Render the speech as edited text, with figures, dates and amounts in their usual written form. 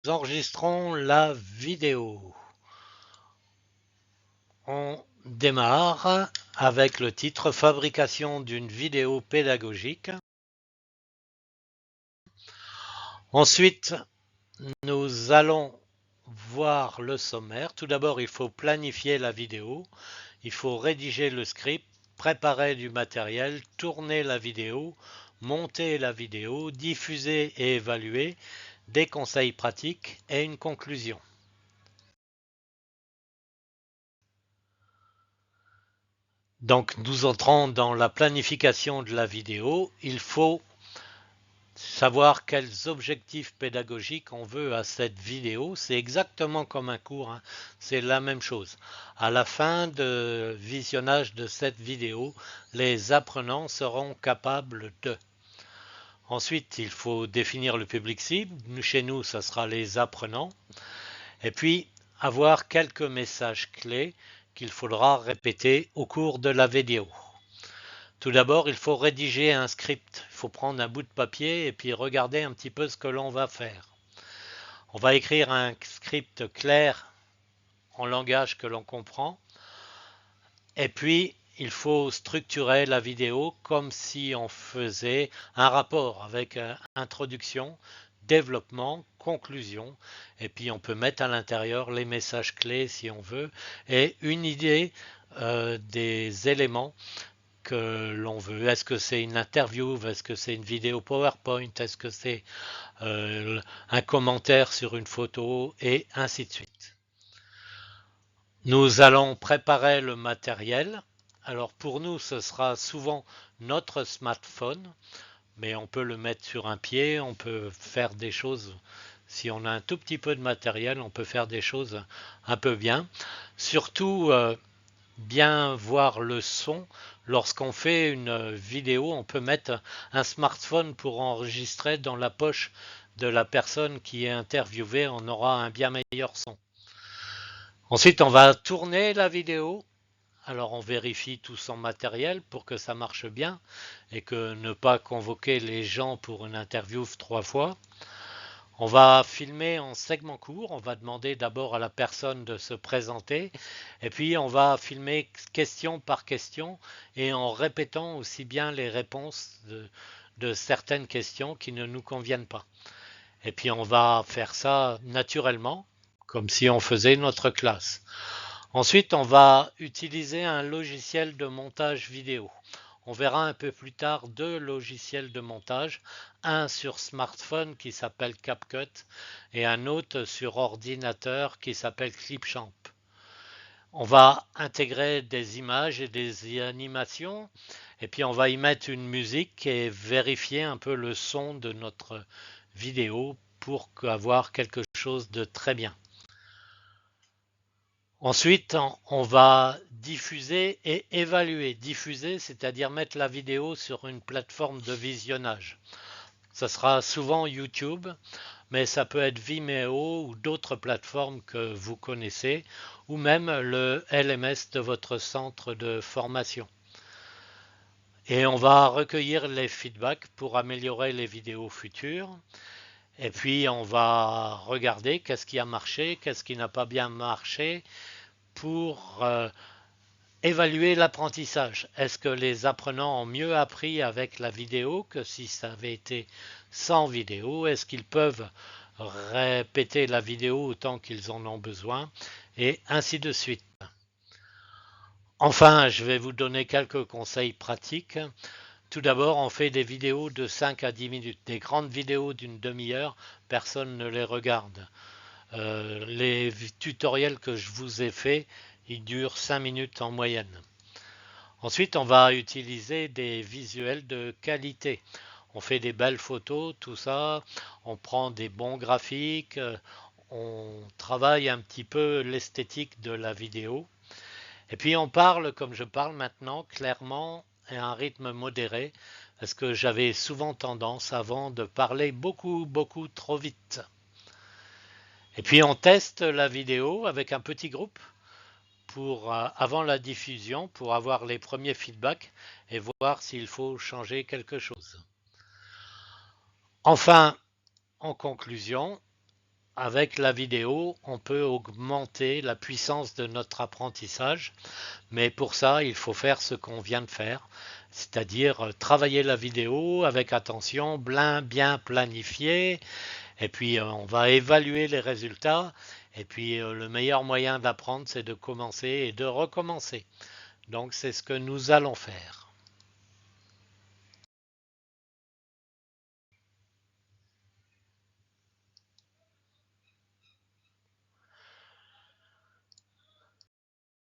enregistrons la vidéo. On démarre avec le titre Fabrication d'une vidéo pédagogique. Ensuite, nous allons voir le sommaire. Tout d'abord, il faut planifier la vidéo, il faut rédiger le script, préparer du matériel, tourner la vidéo, monter la vidéo, diffuser et évaluer, des conseils pratiques et une conclusion. Donc nous entrons dans la planification de la vidéo. Il faut savoir quels objectifs pédagogiques on veut à cette vidéo. C'est exactement comme un cours, hein. C'est la même chose. À la fin de visionnage de cette vidéo, les apprenants seront capables de. Ensuite, il faut définir le public cible. Chez nous, ça sera les apprenants. Et puis, avoir quelques messages clés qu'il faudra répéter au cours de la vidéo. Tout d'abord, il faut rédiger un script. Il faut prendre un bout de papier et puis regarder un petit peu ce que l'on va faire. On va écrire un script clair en langage que l'on comprend. Et puis, il faut structurer la vidéo comme si on faisait un rapport avec introduction, développement, conclusion. Et puis, on peut mettre à l'intérieur les messages clés si on veut et une idée des éléments que l'on veut. Est-ce que c'est une interview? Est-ce que c'est une vidéo PowerPoint? Est-ce que c'est un commentaire sur une photo? Et ainsi de suite. Nous allons préparer le matériel. Alors pour nous, ce sera souvent notre smartphone, mais on peut le mettre sur un pied, on peut faire des choses. Si on a un tout petit peu de matériel, on peut faire des choses un peu bien. Surtout, bien voir le son. Lorsqu'on fait une vidéo, on peut mettre un smartphone pour enregistrer dans la poche de la personne qui est interviewée. On aura un bien meilleur son. Ensuite, on va tourner la vidéo. Alors, on vérifie tout son matériel pour que ça marche bien et que ne pas convoquer les gens pour une interview 3 fois. On va filmer en segments courts, on va demander d'abord à la personne de se présenter et puis on va filmer question par question et en répétant aussi bien les réponses de certaines questions qui ne nous conviennent pas. Et puis on va faire ça naturellement, comme si on faisait notre classe. Ensuite, on va utiliser un logiciel de montage vidéo. On verra un peu plus tard deux logiciels de montage, un sur smartphone qui s'appelle CapCut et un autre sur ordinateur qui s'appelle Clipchamp. On va intégrer des images et des animations et puis on va y mettre une musique et vérifier un peu le son de notre vidéo pour avoir quelque chose de très bien. Ensuite, on va diffuser et évaluer. Diffuser, c'est-à-dire mettre la vidéo sur une plateforme de visionnage. Ça sera souvent YouTube, mais ça peut être Vimeo ou d'autres plateformes que vous connaissez, ou même le LMS de votre centre de formation. Et on va recueillir les feedbacks pour améliorer les vidéos futures. Et puis on va regarder qu'est-ce qui a marché, qu'est-ce qui n'a pas bien marché pour évaluer l'apprentissage. Est-ce que les apprenants ont mieux appris avec la vidéo que si ça avait été sans vidéo? Est-ce qu'ils peuvent répéter la vidéo autant qu'ils en ont besoin? Et ainsi de suite. Enfin, je vais vous donner quelques conseils pratiques. Tout d'abord, on fait des vidéos de 5 à 10 minutes. Des grandes vidéos d'une demi-heure, personne ne les regarde. Les tutoriels que je vous ai faits, ils durent 5 minutes en moyenne. Ensuite, on va utiliser des visuels de qualité. On fait des belles photos, tout ça. On prend des bons graphiques. On travaille un petit peu l'esthétique de la vidéo. Et puis on parle, comme je parle maintenant, clairement et à un rythme modéré, parce que j'avais souvent tendance avant de parler beaucoup trop vite. Et puis on teste la vidéo avec un petit groupe pour avant la diffusion pour avoir les premiers feedbacks et voir s'il faut changer quelque chose. Enfin, en conclusion, avec la vidéo, on peut augmenter la puissance de notre apprentissage, mais pour ça, il faut faire ce qu'on vient de faire, c'est-à-dire travailler la vidéo avec attention, bien planifié, et puis on va évaluer les résultats, et puis le meilleur moyen d'apprendre, c'est de commencer et de recommencer. Donc c'est ce que nous allons faire.